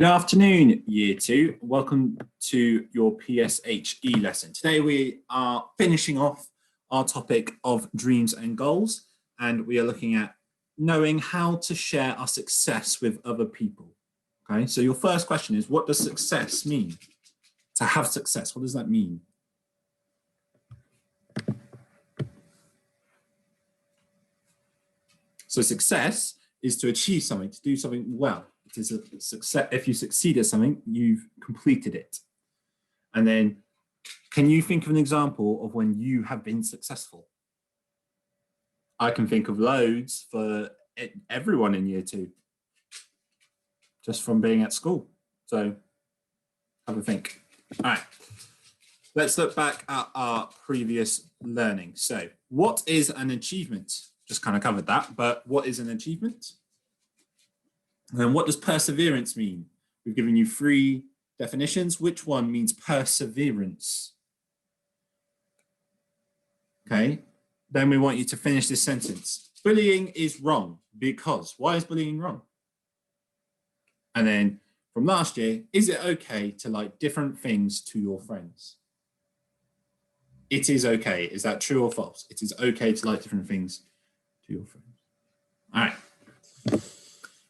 Good afternoon, Year 2. Welcome to your PSHE lesson. Today we are finishing off our topic of dreams and goals, and we are looking at knowing how to share our success with other people. Okay, so your first question is, what does success mean? To have success, what does that mean? So success is to achieve something, to do something well. It is a success. If you succeed at something, you've completed it. And then, can you think of an example of when you have been successful? I can think of loads for everyone in Year 2, just from being at school. So have a think. All right, let's look back at our previous learning. So what is an achievement? Just kind of covered that, but what is an achievement? And what does perseverance mean? We've given you 3 definitions. Which one means perseverance? Okay, then we want you to finish this sentence. Bullying is wrong because. Why is bullying wrong? And then from last year, is it okay to like different things to your friends? It is okay. Is that true or false? It is okay to like different things to your friends. All right.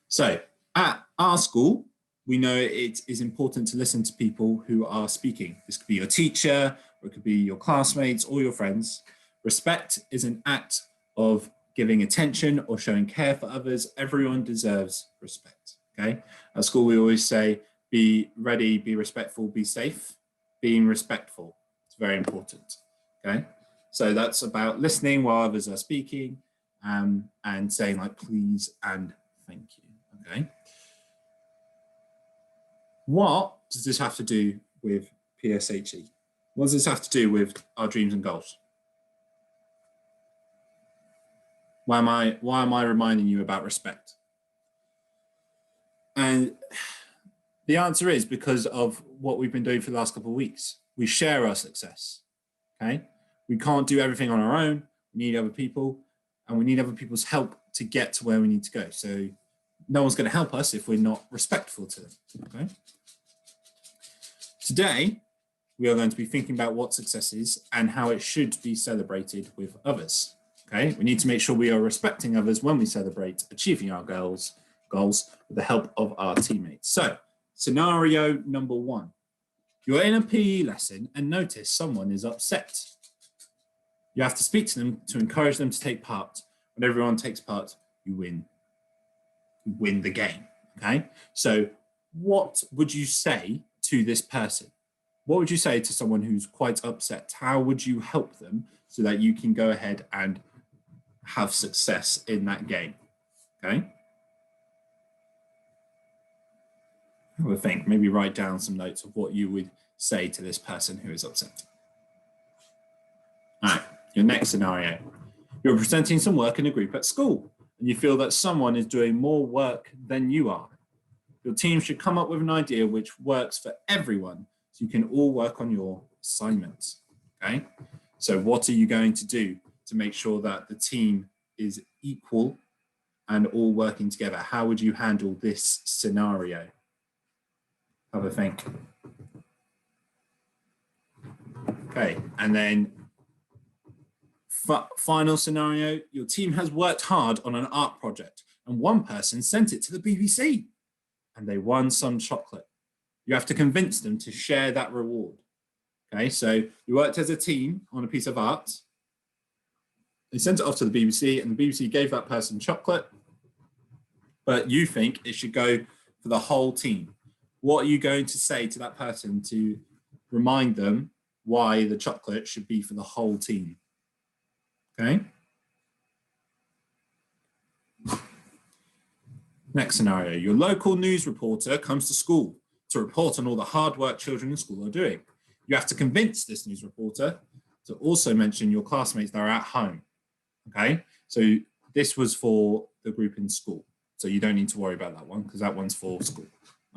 So at our school, we know it is important to listen to people who are speaking. This could be your teacher, or it could be your classmates or your friends. Respect is an act of giving attention or showing care for others. Everyone deserves respect, okay? At school, we always say, be ready, be respectful, be safe. Being respectful, it's very important, okay? So that's about listening while others are speaking and saying like, please and thank you, okay? What does this have to do with PSHE? What does this have to do with our dreams and goals? Why am I reminding you about respect? And the answer is because of what we've been doing for the last couple of weeks. We share our success, okay? We can't do everything on our own. We need other people, and we need other people's help to get to where we need to go. So no one's going to help us if we're not respectful to them, okay? Today, we are going to be thinking about what success is and how it should be celebrated with others. Okay, we need to make sure we are respecting others when we celebrate achieving our goals with the help of our teammates. So, scenario number 1. You're in a PE lesson and notice someone is upset. You have to speak to them to encourage them to take part. When everyone takes part, you win. You win the game, okay? So, what would you say to this person? What would you say to someone who's quite upset? How would you help them so that you can go ahead and have success in that game? Okay. Have a think, maybe write down some notes of what you would say to this person who is upset. All right, your next scenario. You're presenting some work in a group at school and you feel that someone is doing more work than you are. Your team should come up with an idea which works for everyone so you can all work on your assignments, okay? So what are you going to do to make sure that the team is equal and all working together? How would you handle this scenario? Have a think. Okay, and then final scenario, your team has worked hard on an art project and one person sent it to the BBC and they won some chocolate. You have to convince them to share that reward. Okay, so you worked as a team on a piece of art. They sent it off to the BBC and the BBC gave that person chocolate, but you think it should go for the whole team. What are you going to say to that person to remind them why the chocolate should be for the whole team? Okay. Next scenario, your local news reporter comes to school to report on all the hard work children in school are doing. You have to convince this news reporter to also mention your classmates that are at home. Okay, so this was for the group in school. So you don't need to worry about that one because that one's for school.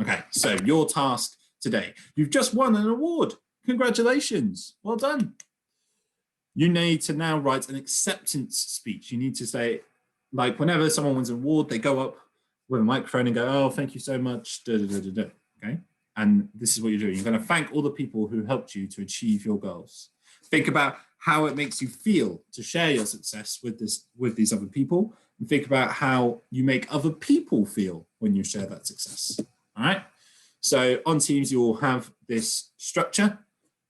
Okay, so your task today. You've just won an award. Congratulations, well done. You need to now write an acceptance speech. You need to say, like whenever someone wins an award, they go up with a microphone and go, oh, thank you so much, da, da, da, da, da. okay? And this is what you're doing. You're going to thank all the people who helped you to achieve your goals. Think about how it makes you feel to share your success with these other people, and think about how you make other people feel when you share that success. All right. So on Teams, you will have this structure,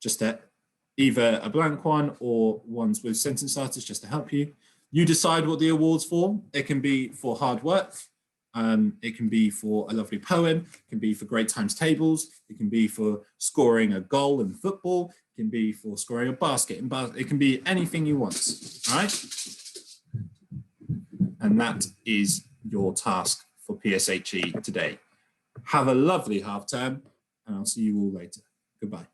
just either a blank one or ones with sentence starters just to help you. You decide what the award's for. It can be for hard work. It can be for a lovely poem. It can be for great times tables. It can be for scoring a goal in football. It can be for scoring a basket. It can be anything you want, all right? And that is your task for PSHE today. Have a lovely half term, and I'll see you all later. Goodbye.